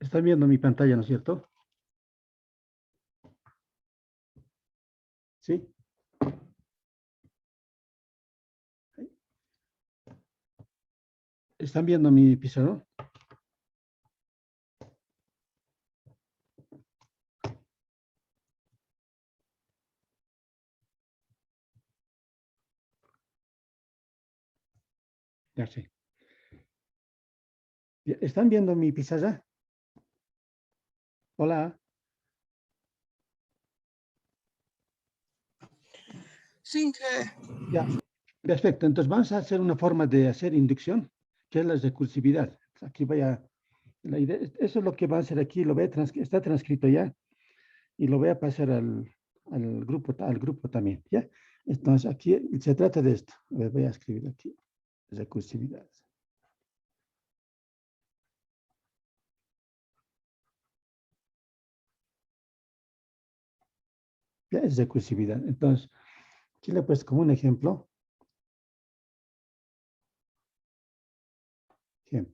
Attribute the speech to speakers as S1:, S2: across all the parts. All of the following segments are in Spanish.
S1: Están viendo mi pantalla, ¿no es cierto? Sí. ¿Están viendo mi pizarrón? Ya sé. ¿Están viendo mi pizarra? Hola.
S2: Sí.
S1: Ya. Perfecto. Entonces vamos a hacer una forma de hacer inducción, que es la recursividad. Aquí voy a... La idea, eso es lo que va a hacer aquí. Lo voy a está transcrito ya. Y lo voy a pasar al grupo también. ¿Ya? Entonces aquí se trata de esto. A ver, voy a escribir aquí. Recursividad. Ya es recursividad. Entonces, aquí le he puesto como un ejemplo. ¿Ya?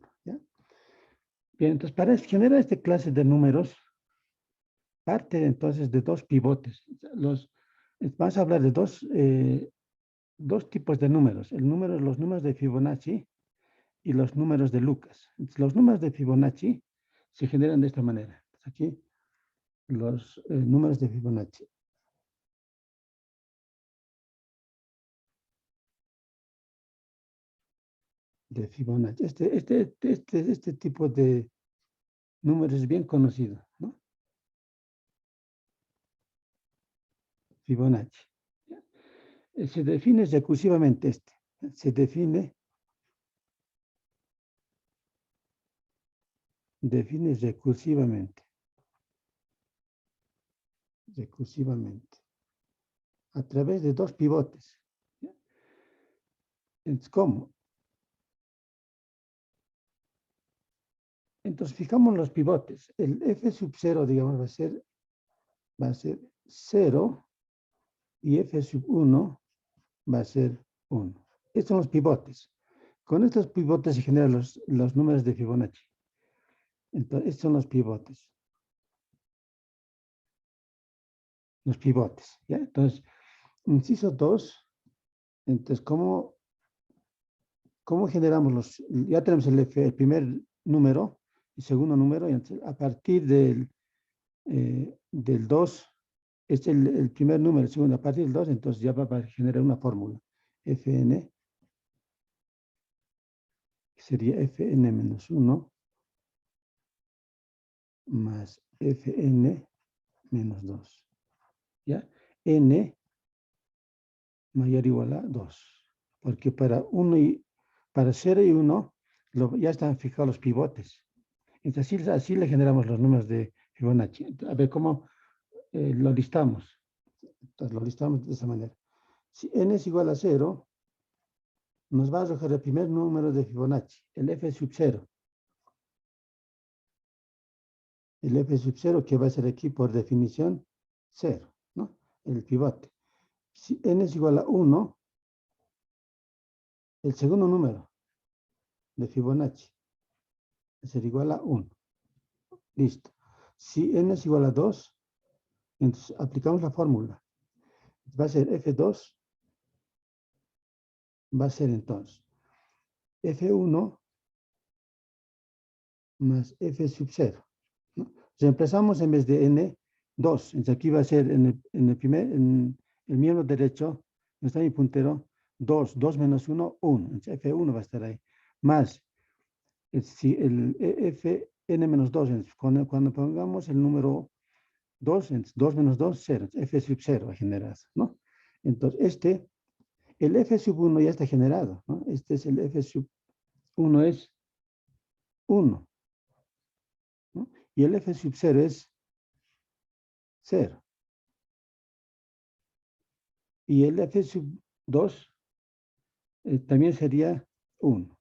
S1: Bien, entonces para generar esta clase de números, parte entonces de dos pivotes. Vamos a hablar de dos tipos de números. Los números de Fibonacci y los números de Lucas. Entonces, los números de Fibonacci se generan de esta manera. Aquí los números de Fibonacci. De Fibonacci. Este tipo de números es bien conocido, ¿no? Fibonacci. Se define recursivamente este. Se define recursivamente. A través de dos pivotes. Entonces, ¿cómo? Entonces, fijamos los pivotes. El F sub 0, digamos, va a ser 0 y F sub 1 va a ser 1. Estos son los pivotes. Con estos pivotes se generan los números de Fibonacci. Entonces, estos son los pivotes. Los pivotes, ¿ya? Entonces, inciso 2. Entonces, ¿cómo generamos ya tenemos el primer número, el segundo número, y a partir del 2, es el primer número, el segundo, a partir del 2, entonces ya va a generar una fórmula, Fn, que sería Fn menos 1, más Fn menos 2, ¿ya? N mayor o igual a 2, porque para 0 y 1 ya están fijados los pivotes. Entonces así le generamos los números de Fibonacci. A ver cómo lo listamos. Entonces lo listamos de esa manera. Si n es igual a 0, nos va a arrojar el primer número de Fibonacci, el F sub 0. El F sub 0 que va a ser aquí por definición 0, ¿no? El pivote. Si n es igual a 1, el segundo número de Fibonacci va a ser igual a 1. Listo. Si n es igual a 2, entonces aplicamos la fórmula. Va a ser F2, va a ser entonces F1 más F sub 0, ¿no? Reemplazamos en vez de n, 2. Entonces aquí va a ser en el miembro derecho, no está mi puntero, 2 menos 1, 1. Entonces F1 va a estar ahí. Más, si el Fn menos 2, cuando pongamos el número 2, 2 menos 2, 0. F sub 0 va a generar, ¿no? Entonces el F sub 1 ya está generado, ¿no? Este es el F sub 1 es 1, ¿no? Y el F sub 0 es 0. Y el F sub 2 también sería 1.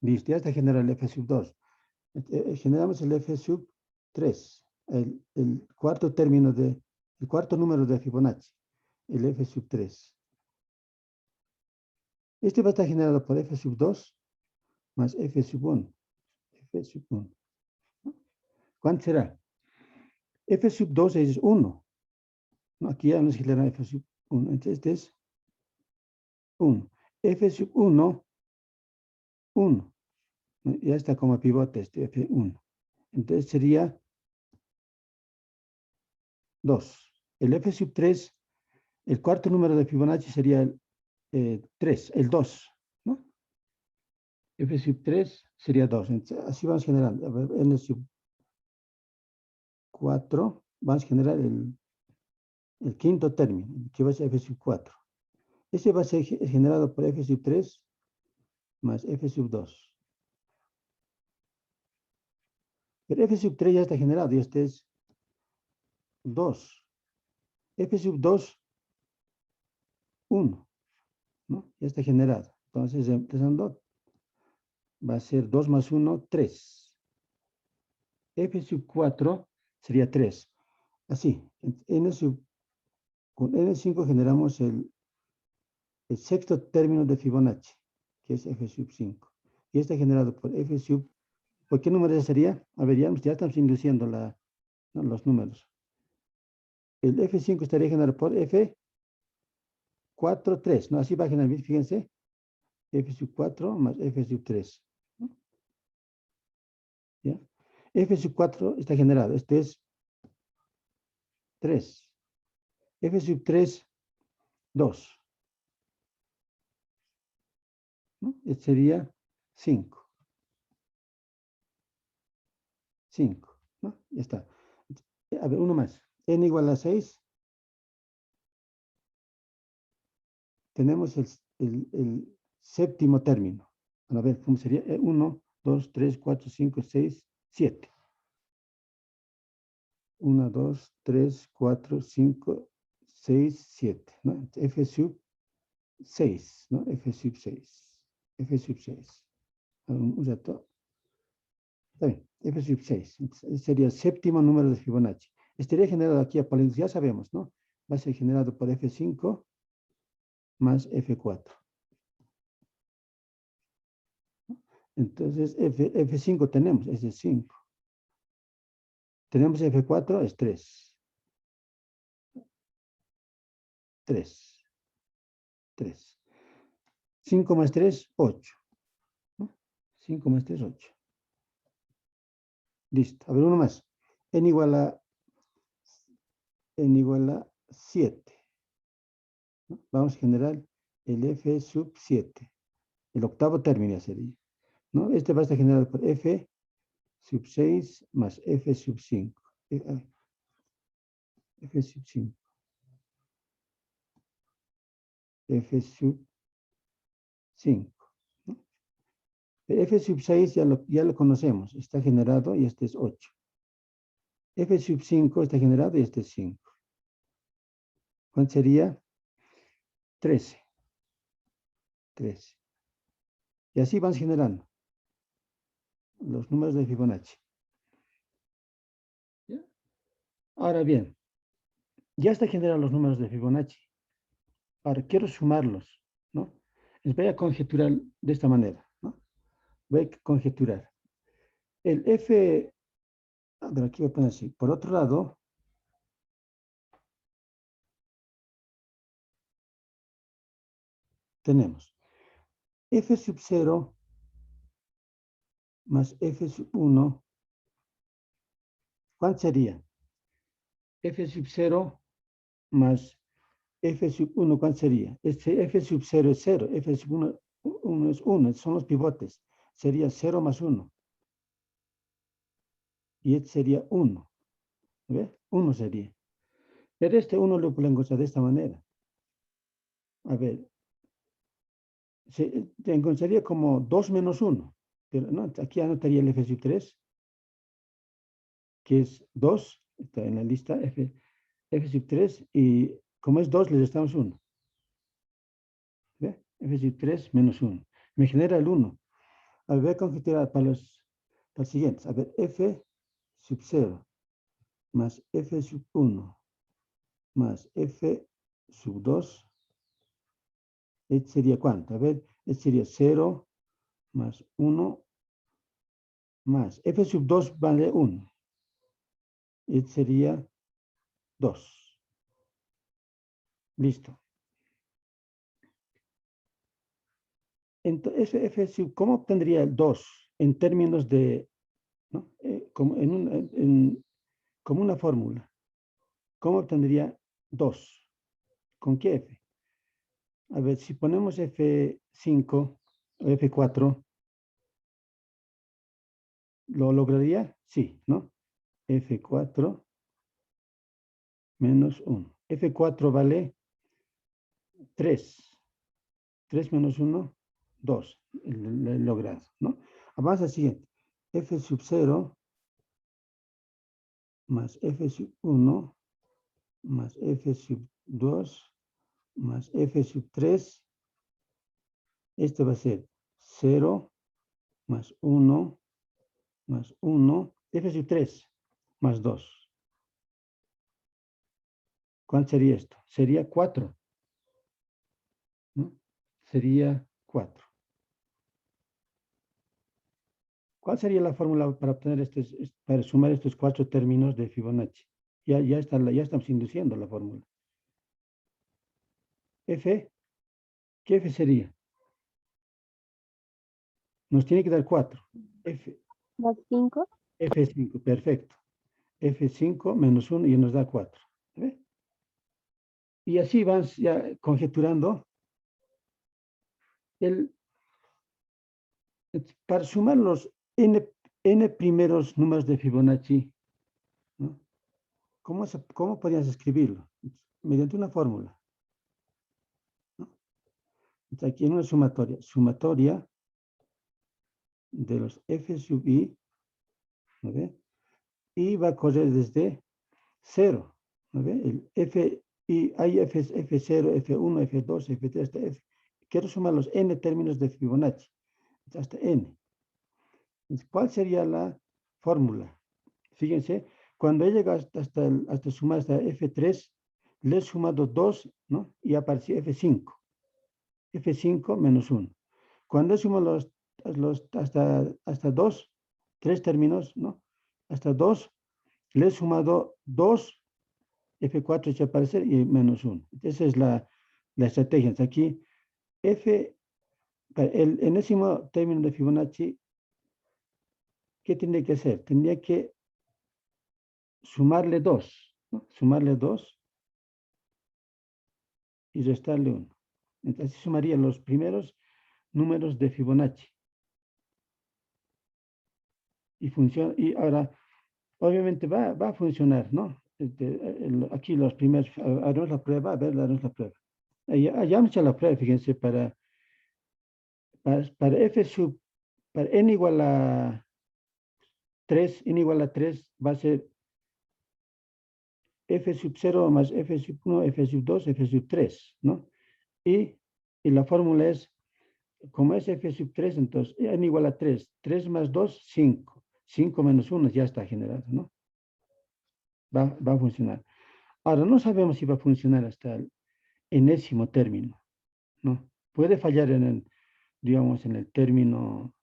S1: Listo, ya está generado el F sub 2. Generamos el F sub 3, el cuarto número de Fibonacci, el F sub 3. Este va a estar generado por F sub 2 más F sub 1. F sub 1. ¿Cuánto será? F sub 2 es 1. ¿No? Aquí ya no es generar F sub 1. Entonces este es 1. F sub 1, 1. ¿No? Ya está como pivote este F1. Entonces sería 2. El F sub 3, el cuarto número de Fibonacci sería el 3, el 2. ¿No? F sub 3 sería 2. Entonces, así vamos generando. A ver, N sub 4, vamos a generar el quinto término, que va a ser F sub 4. Ese va a ser generado por F sub 3 más F sub 2. Pero F sub 3 ya está generado y este es 2. F sub 2, 1. ¿No? Ya está generado. Entonces, empezando, va a ser 2 más 1, 3. F sub 4 sería 3. Así, con N5 generamos el sexto término de Fibonacci, que es F sub 5. Y está generado por F sub, ¿por qué número sería? A ver, ya estamos induciendo ¿no? los números. El F5 estaría generado por F4, 3. ¿No? Así va a generar, fíjense, F sub 4 más F sub 3. ¿No? ¿Ya? F sub 4 está generado. Este es 3. F sub 3, 2. ¿No? Este sería 5. 5. ¿No? Ya está. A ver, uno más. N igual a 6. Tenemos el séptimo término. A ver, ¿cómo sería? 1, 2, 3, 4, 5, 6, 7. 1, 2, 3, 4, 5, 6, 7. ¿No? F sub 6. ¿No? F sub 6. F sub 6. Un rato. Está bien. F sub 6. Sería el séptimo número de Fibonacci. Estaría generado aquí a Paulino, ya sabemos, ¿no? Va a ser generado por F5 más F4. Entonces, F5 tenemos, ese es 5. Tenemos F4, es 3. 3. 3. 5 más 3, 8. ¿No? 5 más 3, 8. Listo. A ver, uno más. N igual a 7. ¿No? Vamos a generar el F sub 7. El octavo término sería. ¿No? Este va a estar generado por F sub 6 más F sub 5. F sub 5. F sub 5. ¿No? F sub 6 ya lo conocemos. Está generado y este es 8. F sub 5 está generado y este es 5. ¿Cuánto sería? 13. 13. Y así van generando los números de Fibonacci. ¿Ya? Ahora bien, ya está generando los números de Fibonacci. Ahora quiero sumarlos, ¿no? Les voy a conjeturar de esta manera, ¿no? Voy a conjeturar. El F, a ver, aquí voy a poner así. Por otro lado, tenemos F sub 0 más F sub 1. ¿Cuánto sería? F sub 0 más F sub 1, ¿cuánto sería? Este F sub 0 es 0, F sub 1 es 1, son los pivotes. Sería 0 más 1. Y este sería 1. ¿Ves? 1 sería. Pero este 1 lo pueden encontrar de esta manera. A ver, se encontraría como 2 menos 1. Pero no, aquí anotaría el F sub 3, que es 2. Está en la lista F sub 3. Y como es 2, le restamos 1. ¿Ve? F sub 3 menos 1. Me genera el 1. A ver, voy a conjeturar para los siguientes. A ver, F sub 0 más F sub 1 más F sub 2. ¿Este sería cuánto? A ver, este sería 0 más 1 más. F sub 2 vale 1. sería 2. Listo. Entonces, ¿cómo obtendría el 2 en términos de, ¿no? Como una fórmula? ¿Cómo obtendría 2? ¿Con qué f? A ver, si ponemos F5 o F4, ¿lo lograría? Sí, ¿no? F4 menos 1. F4 vale 3. 3 menos 1, 2. El logrado, ¿no? Avanza al siguiente. F sub 0 más F sub 1 más F sub 2 más F sub 3. Este va a ser 0 más 1 más 1. F sub 3 más 2. ¿Cuál sería esto? Sería 4, ¿no? Sería 4. ¿Cuál sería la fórmula para obtener para sumar estos 4 términos de Fibonacci? Ya estamos induciendo la fórmula. F, ¿qué F sería? Nos tiene que dar 4.
S2: Más 5.
S1: F5, perfecto. F5 menos 1 y nos da 4. ¿Ve? Y así vas ya conjeturando. Para sumar los n primeros números de Fibonacci, ¿no? ¿Cómo podrías escribirlo? Mediante una fórmula, ¿no? Entonces, aquí en una sumatoria de los f sub i, ¿no ve? Y va a correr desde 0, ¿no ve? El f, y hay f0, f1, f2, f3, hasta f. Quiero sumar los n términos de Fibonacci, hasta n. Entonces, ¿cuál sería la fórmula? Fíjense, cuando he llegado hasta sumar hasta F3, le he sumado 2, ¿no? Y apareció F5. F5 menos 1. Cuando he sumado hasta 2, 3 términos, ¿no? Hasta 2, le he sumado 2, F4 echa a aparecer y menos 1. Esa es la estrategia. Entonces aquí, el enésimo término de Fibonacci, ¿qué tendría que hacer? Tendría que sumarle 2, ¿no? Sumarle 2 y restarle 1. Entonces sumaría los primeros números de Fibonacci. Y ahora, obviamente va a funcionar, ¿no? Aquí los primeros, haremos la prueba, haremos la prueba. Ya hemos hecho la prueba, fíjense, para F sub, para n igual a 3, n igual a 3 va a ser F sub 0 más F sub 1, F sub 2, F sub 3, ¿no? Y la fórmula es, como es F sub 3, entonces n igual a 3. 3 más 2, 5. 5 menos 1 ya está generado, ¿no? Va a funcionar. Ahora, no sabemos si va a funcionar hasta el enésimo término, ¿no? Puede fallar digamos, en el término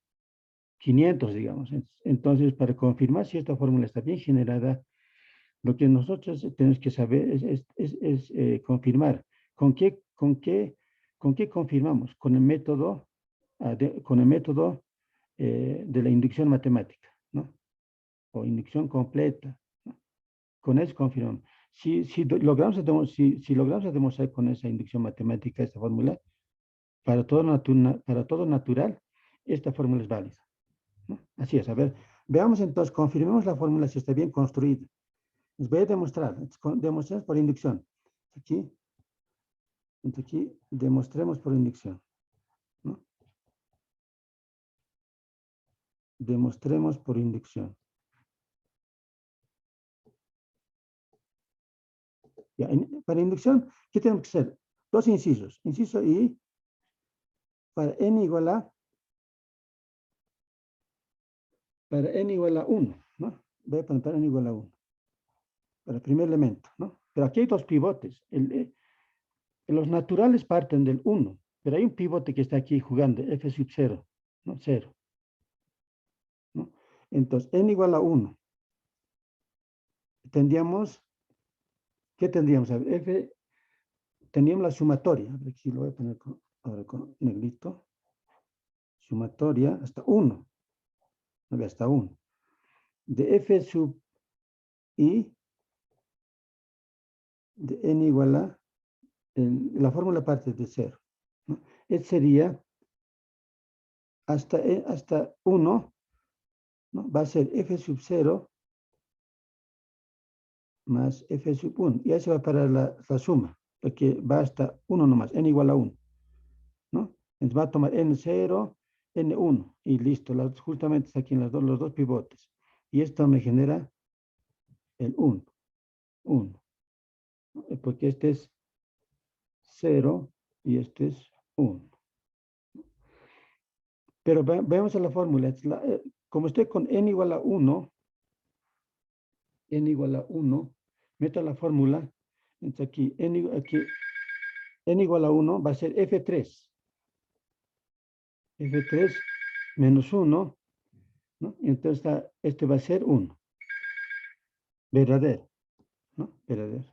S1: 500, digamos. Entonces, para confirmar si esta fórmula está bien generada, lo que nosotros tenemos que saber es confirmar. ¿Con qué confirmamos? Con el método, de la inducción matemática, ¿no? O inducción completa, ¿no? Con eso confirmamos. Si logramos demostrar con esa inducción matemática esta fórmula, para todo natural, esta fórmula es válida, ¿no? Así es. A ver, veamos entonces, confirmemos la fórmula si está bien construida. Les voy a demostrar. Demostremos por inducción. Aquí demostremos por inducción, ¿no? Demostremos por inducción. Ya, para inducción, ¿qué tenemos que hacer? Dos incisos. Inciso I, para n igual a, 1, ¿no? Voy a poner para n igual a 1. Para el primer elemento, ¿no? Pero aquí hay dos pivotes. Los naturales parten del 1, pero hay un pivote que está aquí jugando, f sub 0, ¿no? 0, ¿no? Entonces, n igual a 1. tendríamos, ¿qué tendríamos? A ver, F, teníamos la sumatoria. Aquí lo voy a poner ahora con negrito. Sumatoria hasta 1. Hasta 1. De F sub I, de n igual a, la fórmula parte de 0. ¿No? Sería hasta 1, ¿no? Va a ser F sub 0 más F sub 1. Y ahí se va a parar la suma, porque va hasta 1 nomás, n igual a 1. ¿No? Entonces va a tomar n0, n1 y listo. Justamente está aquí en los dos pivotes. Y esto me genera el 1. 1. ¿No? Porque este es 0 y este es 1. Pero veamos a la fórmula. Como estoy con n igual a 1, n igual a 1, meto la fórmula. Entonces aquí n igual a 1 va a ser F3. F3 menos 1, ¿no? Y entonces este va a ser 1. Verdadero, ¿no? Verdadero.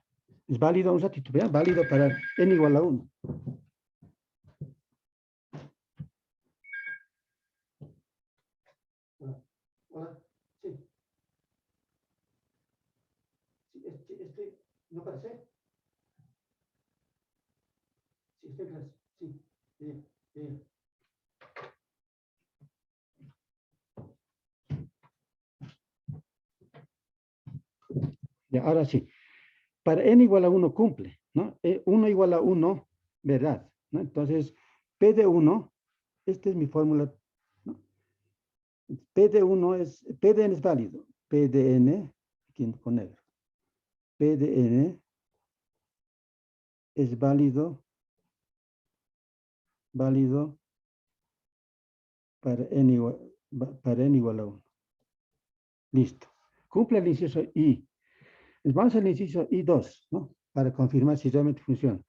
S1: Es válido un ratito, ¿vean? Válido para n igual a 1. Hola. Sí. Sí, ¿no parece? Sí, estoy claro. Sí, bien, bien. Ya, ahora sí. Para n igual a 1 cumple, ¿no? 1 igual a 1, ¿verdad? ¿No? Entonces, P de 1, esta es mi fórmula, ¿no? P de n es válido. P de n, aquí con negro. P de n es válido para n igual a 1. Listo. Cumple el inciso I. Vamos al inciso I2, ¿no? Para confirmar si realmente funciona.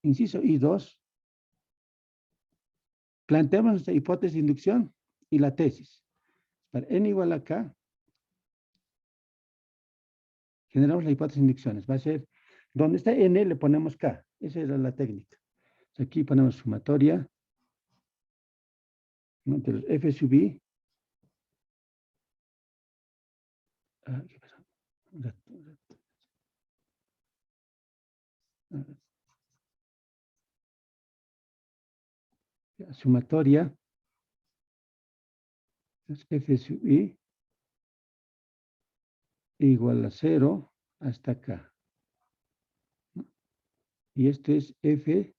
S1: Inciso I2. Planteamos nuestra hipótesis de inducción y la tesis. Para n igual a k, generamos la hipótesis de inducciones. Va a ser, donde está n le ponemos k. Esa era la técnica. Aquí ponemos sumatoria, ¿no? De los F sub I. ¿Qué pasó? Sumatoria, F sub I igual a 0 hasta acá. ¿No? Y este es F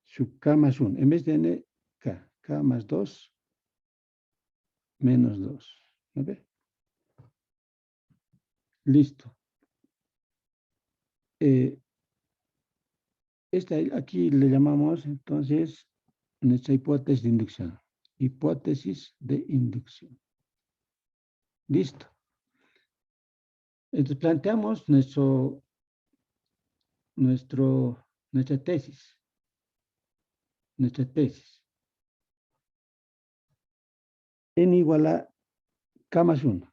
S1: sub K más 1. En vez de N, K. K más 2 menos 2. ¿No ve? Listo. Aquí le llamamos entonces nuestra hipótesis de inducción. Hipótesis de inducción. Listo. Entonces planteamos nuestra tesis. Nuestra tesis. N igual a K más 1.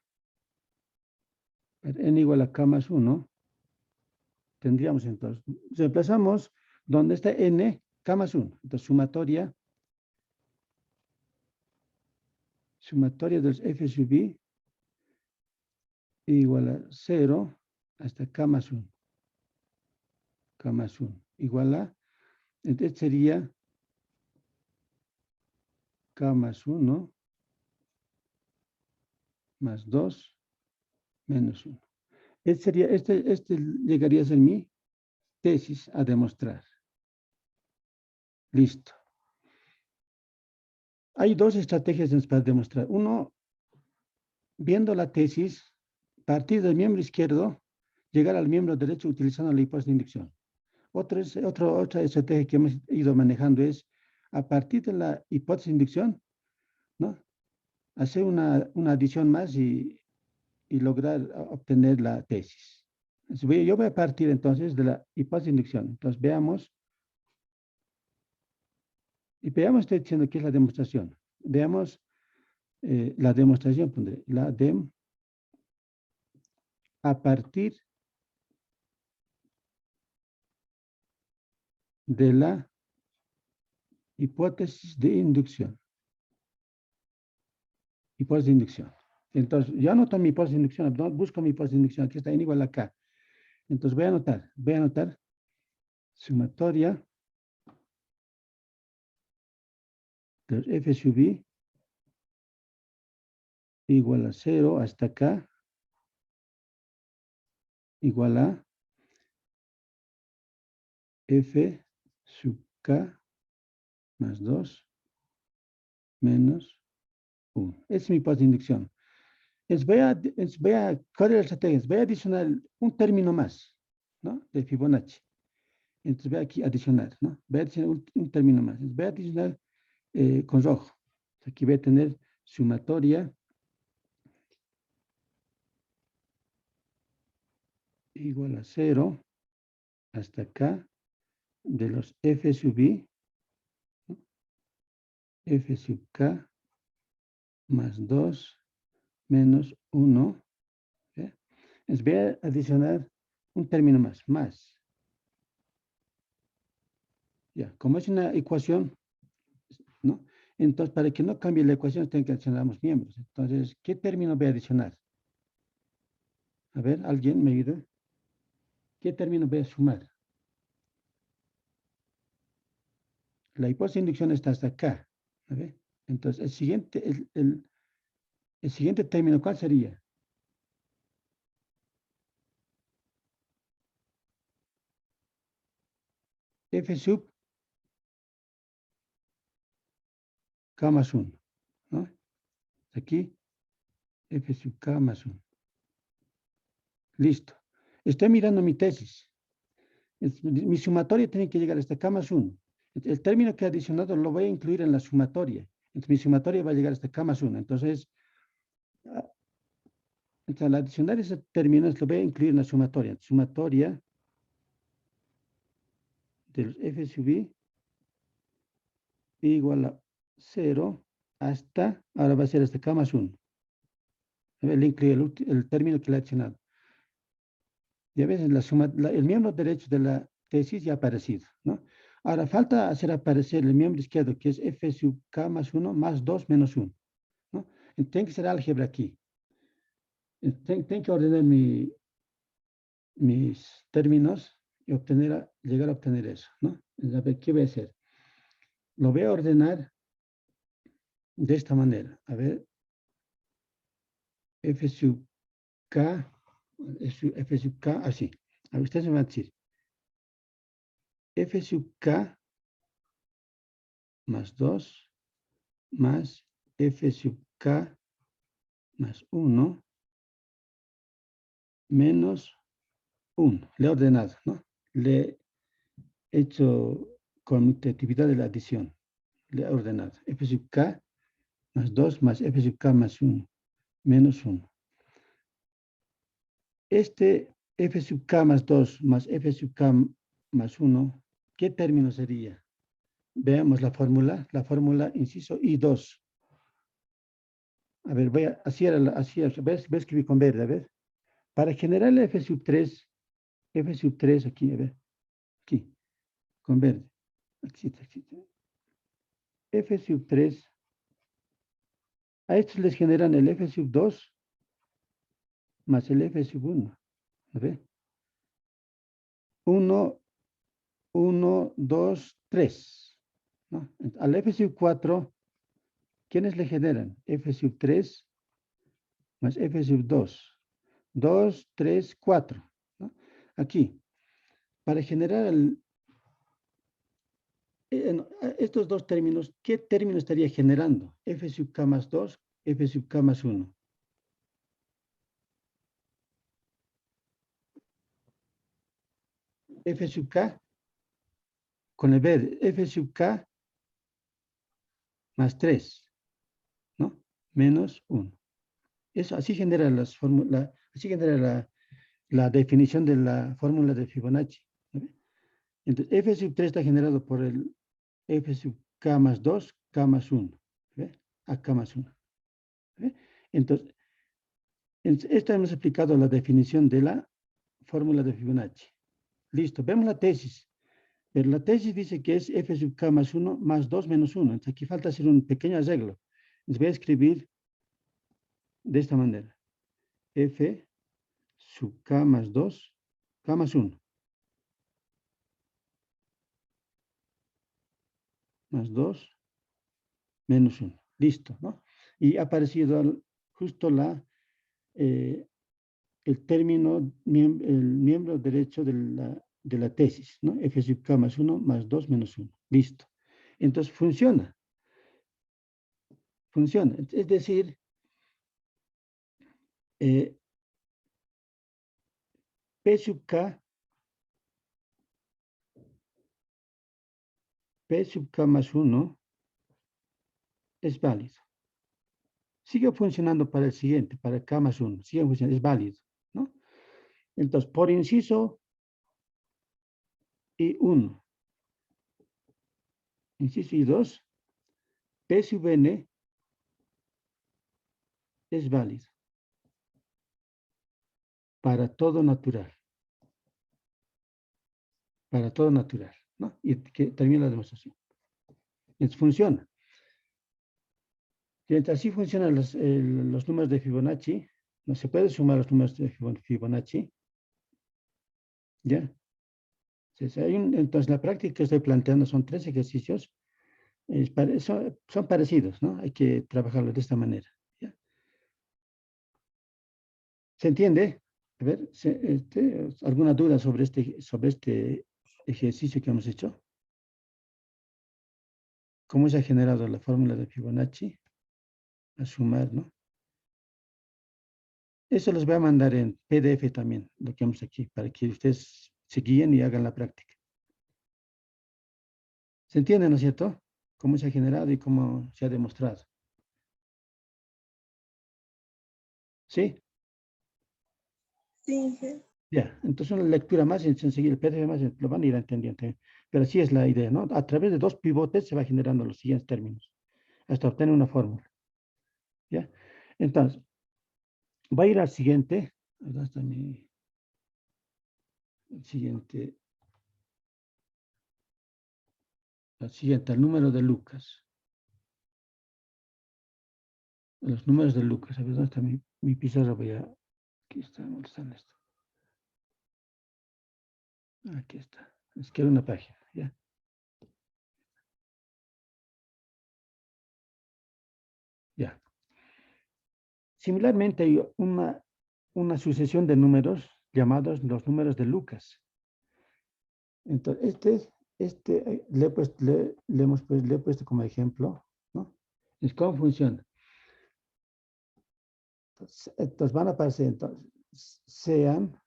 S1: N igual a K más 1. Tendríamos entonces, reemplazamos donde está N, K más 1. Entonces sumatoria de los F sub I igual a 0 hasta K más 1. K más 1 igual a, entonces sería K más 1 más 2 menos 1. Este llegaría a ser mi tesis a demostrar. Listo. Hay dos estrategias para demostrar. Uno, viendo la tesis, partir del miembro izquierdo, llegar al miembro derecho utilizando la hipótesis de inducción. Otra estrategia que hemos ido manejando es, a partir de la hipótesis de inducción, ¿no? Hacer una adición más y lograr obtener la tesis. Yo voy a partir entonces de la hipótesis de inducción. Entonces veamos, estoy diciendo que es la demostración. Veamos la demostración, pondré la a partir de la hipótesis de inducción. Hipótesis de inducción. Entonces, yo anoto mi hipótesis de inducción, no busco mi hipótesis de inducción, aquí está n igual a k. Entonces, voy a anotar sumatoria de los f sub i igual a 0 hasta k igual a f sub k más 2 menos 1. Esa es mi hipótesis de inducción. ¿Cuál es la estrategia? Voy a adicionar un término más, ¿no? De Fibonacci. Entonces voy aquí a adicionar, ¿no? Voy a adicionar un término más. Entonces voy a adicionar con rojo. Aquí voy a tener sumatoria igual a 0 hasta acá de los f sub i, ¿no? F sub k más 2 menos 1. ¿Sí? Entonces voy a adicionar un término más. Ya, como es una ecuación, ¿no? Entonces, para que no cambie la ecuación, tengo que adicionar ambos miembros. Entonces, ¿qué término voy a adicionar? A ver, ¿alguien me ayuda? ¿Qué término voy a sumar? La hipótesis de inducción está hasta acá. A ver, entonces, el siguiente término, ¿cuál sería? F sub k más 1, ¿no? Aquí, F sub k más 1. Listo. Estoy mirando mi tesis. Mi sumatoria tiene que llegar hasta k más 1. El término que he adicionado lo voy a incluir en la sumatoria. Entonces, mi sumatoria va a llegar hasta k más 1. Entonces, al adicionar ese término, lo voy a incluir en la sumatoria. Sumatoria de los f sub i igual a 0 hasta, ahora va a ser hasta k más 1. A ver, le incluye el término que le he adicionado. Y a veces el miembro derecho de la tesis ya ha aparecido, ¿no? Ahora falta hacer aparecer el miembro izquierdo, que es f sub k más 1 más 2 menos 1, ¿no? Tiene que ser álgebra aquí. Tengo que ordenar mis términos y llegar a obtener eso, ¿no? A ver, ¿qué voy a hacer? Lo voy a ordenar de esta manera. A ver, f sub k, f sub k, así. A ver, ustedes me van a decir, f sub k más 2 más f sub k más 1 menos 1. Le he ordenado, ¿no? Le he hecho conmutatividad de la adición. Le he ordenado. F sub k más 2 más f sub k más 1 menos 1. Este f sub k más 2 más f sub k más 1, ¿qué término sería? Veamos la fórmula inciso I2. A ver, así voy a escribir con verde, a ver. Para generar el f sub 3, aquí, a ver, aquí, con verde. Aquí. F sub 3, a estos les generan el f sub 2 más el f sub 1. A ver. 1, 1, 2, 3. ¿No? Al f sub 4, ¿quiénes le generan? F sub 3 más f sub 2. 2, 3, 4. ¿No? Aquí, para generar estos dos términos, ¿qué término estaría generando? F sub k más 2, F sub k más 1. F sub k, con el verde, F sub k más 3, ¿no? Menos 1. Eso, así genera la definición de la fórmula de Fibonacci. ¿No? Entonces, F sub 3 está generado por el F sub k más 2, k más 1. ¿Ve? A k más 1. ¿Ve? Entonces, Esto hemos explicado la definición de la fórmula de Fibonacci. Listo, vemos la tesis. Pero la tesis dice que es f sub k más 1 más 2 menos 1. Entonces aquí falta hacer un pequeño arreglo. Les voy a escribir de esta manera. F sub k más 2, k más 1. Más 2 menos 1. Listo, ¿no? Y ha aparecido justo el término, el miembro derecho de la tesis, ¿no? F sub k más 1 más 2 menos 1. Listo. Entonces funciona. Funciona. Es decir, P sub k más 1 es válido. Sigue funcionando para el siguiente, para k más 1. Sigue funcionando, es válido, ¿no? Entonces, por inciso I1, inciso I2, P sub n es válido para todo natural. Para todo natural, ¿no? Y que termina la demostración. Entonces, funciona. Y así funcionan los números de Fibonacci. No se puede sumar los números de Fibonacci. ¿Ya? Entonces, la práctica que estoy planteando son 3 ejercicios. Son parecidos, ¿no? Hay que trabajarlo de esta manera. ¿Ya? ¿Se entiende? A ver, ¿alguna duda sobre este ejercicio que hemos hecho? ¿Cómo se ha generado la fórmula de Fibonacci? A sumar, ¿no? Eso los voy a mandar en PDF también, lo que hemos aquí, para que ustedes se guíen y hagan la práctica. ¿Se entiende, no es cierto? Cómo se ha generado y cómo se ha demostrado. ¿Sí?
S2: Sí.
S1: Ya, entonces una lectura más y enseguida el PDF más lo van a ir entendiendo. Pero así es la idea, ¿no? A través de 2 pivotes se va generando los siguientes términos, hasta obtener una fórmula. ¿Ya? Entonces, va a ir al siguiente. Acá está el siguiente. Al siguiente, al número de Lucas. Los números de Lucas. A ver, ¿dónde está mi pizarra? Aquí está, ¿dónde está esto? Aquí está. Es que era una página, ¿ya? Ya. Similarmente, hay una sucesión de números llamados los números de Lucas. Entonces, le he puesto como ejemplo, ¿no? Es cómo funciona. Entonces van a aparecer, entonces, sean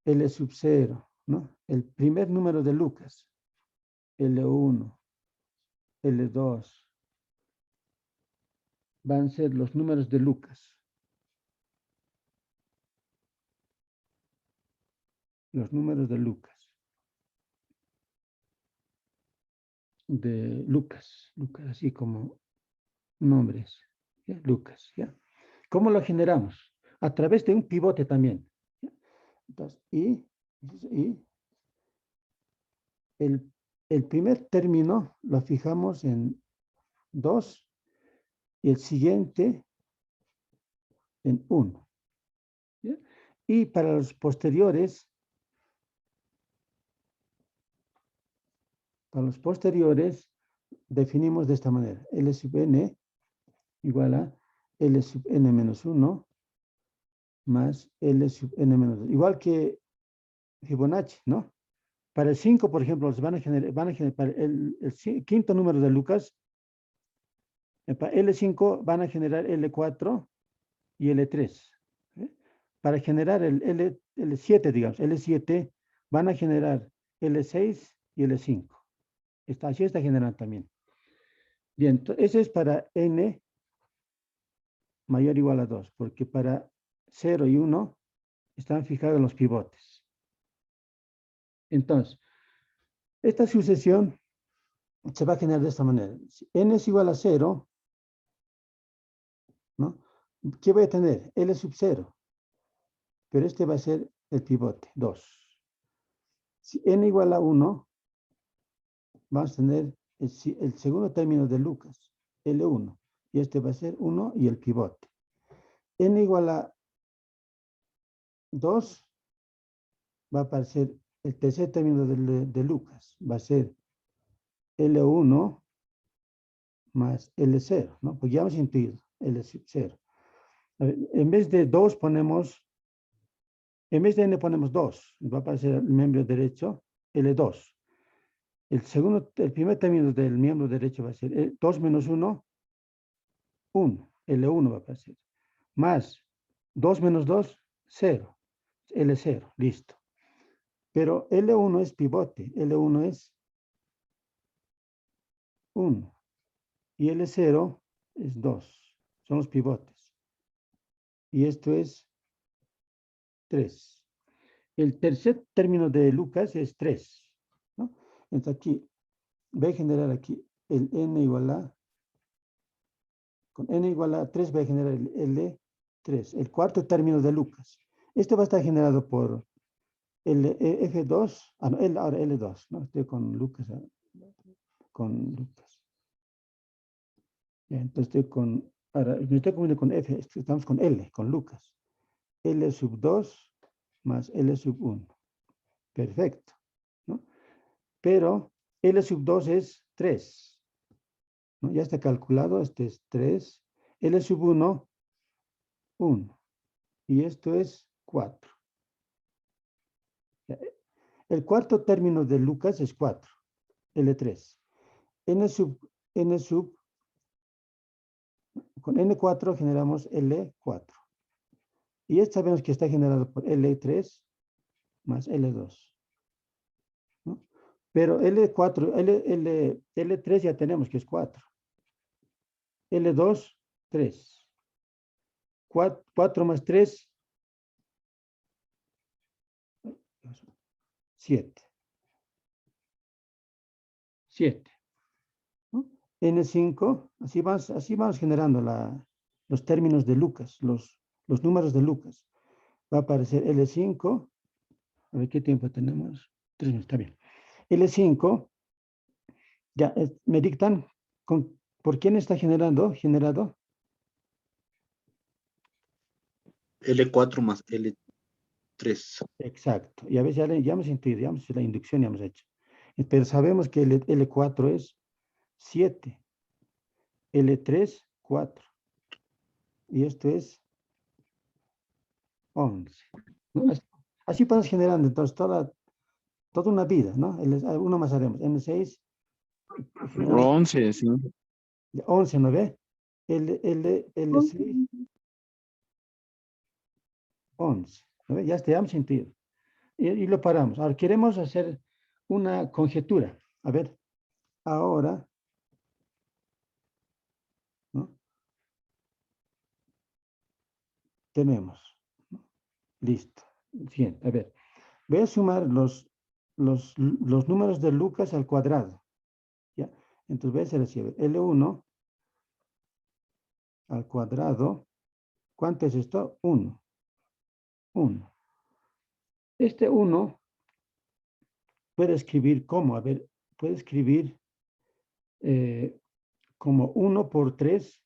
S1: L sub 0, ¿no? El primer número de Lucas, L1, L2, van a ser los números de Lucas. Los números de Lucas. De Lucas, así como nombres, ¿ya? Lucas, ¿ya? ¿Cómo lo generamos? A través de un pivote también. ¿Ya? Entonces, y el primer término lo fijamos en 2 y el siguiente en 1. ¿Ya? Y para los posteriores, definimos de esta manera. L sub n igual a L sub n menos 1 más L sub n menos 2. Igual que Fibonacci, ¿no? Para el 5, por ejemplo, van a generar para el quinto número de Lucas, para L5 van a generar L4 y L3. ¿Eh? Para generar el L7, digamos, L7 van a generar L6 y L5. Así está generando también. Bien, ese es para n mayor o igual a 2, porque para 0 y 1 están fijados los pivotes. Entonces, esta sucesión se va a generar de esta manera. Si n es igual a 0, ¿no? ¿Qué voy a tener? L sub 0. Pero este va a ser el pivote, 2. Si n igual a 1, vamos a tener el segundo término de Lucas, L1. Y este va a ser 1 y el pivote. N igual a 2 va a aparecer el tercer término de Lucas. Va a ser L1 más L0, ¿no? Pues ya hemos intuido L0. A ver, en vez de 2 ponemos, en vez de n ponemos 2. Va a aparecer el miembro derecho L2. El primer término del miembro derecho va a ser 2 menos 1, 1. L1 va a aparecer. Más 2 menos 2, 0. L0, listo. Pero L1 es pivote. L1 es 1. Y L0 es 2. Son los pivotes. Y esto es 3. El tercer término de Lucas es 3. ¿No? Entonces aquí, voy a generar aquí el n igual a, con n igual a 3 voy a generar el L3, el cuarto término de Lucas. Este va a estar generado por el F2, no, ahora L2, ¿no? Estoy con Lucas. Ya, entonces estoy con, ahora me estoy comiendo con F, estamos con L, con Lucas. L sub 2 más L sub 1. Perfecto, ¿no? Pero L sub 2 es 3, ¿no? Ya está calculado, este es 3. L sub 1, 1. Y esto es 4. El cuarto término de Lucas es 4, L3. N sub, con N4 generamos L4. Y esto sabemos que está generado por L3 más L2. ¿No? Pero L4, L3 ya tenemos que es 4. L2, 3. 4 más 3, 7. 7. ¿No? N5, así vamos generando los términos de Lucas, los números de Lucas. Va a aparecer L5. A ver qué tiempo tenemos. 3 minutos, está bien. L5, ya me dictan por quién está generado.
S3: L4 más L3.
S1: Exacto. Y a veces ya hemos intuido, ya la inducción ya hemos hecho. Pero sabemos que L4 es 7. L3, 4. Y esto es 11. ¿No? Así podemos generando entonces toda una vida, ¿no? Uno más haremos. N6,
S4: 11, sí.
S1: 11, ¿no ve? L6, 11. ¿No ve? Ya hemos intuido. Y lo paramos. Ahora queremos hacer una conjetura. A ver, ahora, ¿no? Tenemos, ¿no? Listo. Siguiente. A ver, voy a sumar los números de Lucas al cuadrado. ¿Ya? Entonces voy a hacer así. A ver, L1 al cuadrado. ¿Cuánto es esto? 1. 1. Este 1 puede escribir como, a ver, puede escribir como 1 por 3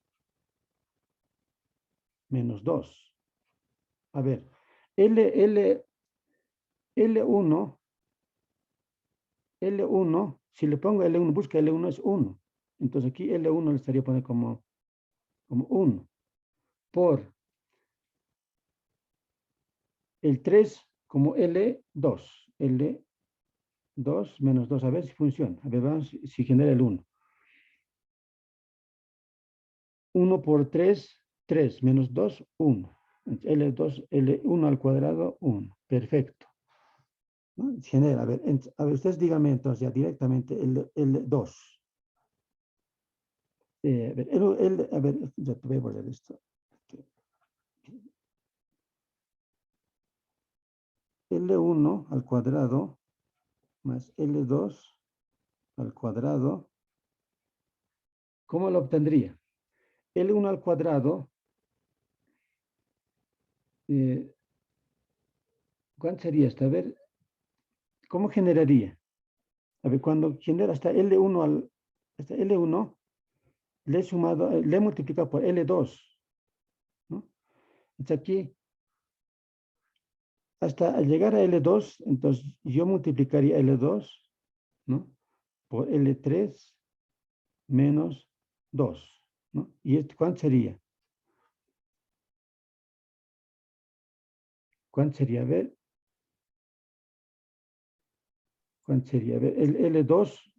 S1: menos 2. A ver, L1, si le pongo L1, busca L1 es 1. Entonces aquí L1 le estaría poniendo como 1 por el 3 como L2. L2 menos 2, a ver si funciona. A ver, vamos si genera el 1. 1 por 3, 3 menos 2, 1. L2, L1 al cuadrado, 1. Perfecto. ¿No? Genera, a ver, ustedes díganme entonces ya directamente el 2. A ver, ya te voy a volver esto. L1 al cuadrado más L2 al cuadrado. ¿Cómo lo obtendría? L1 al cuadrado ¿cuánto sería esto? A ver, ¿cómo generaría? A ver, cuando genera hasta hasta L1, le he sumado, le he multiplicado por L2, ¿no? Entonces aquí, hasta al llegar a L2, entonces yo multiplicaría L2, ¿no? Por L3 menos 2, ¿no? ¿Y esto cuánto sería? ¿Cuánto sería? A ver. ¿Cuánto sería? A ver, el L2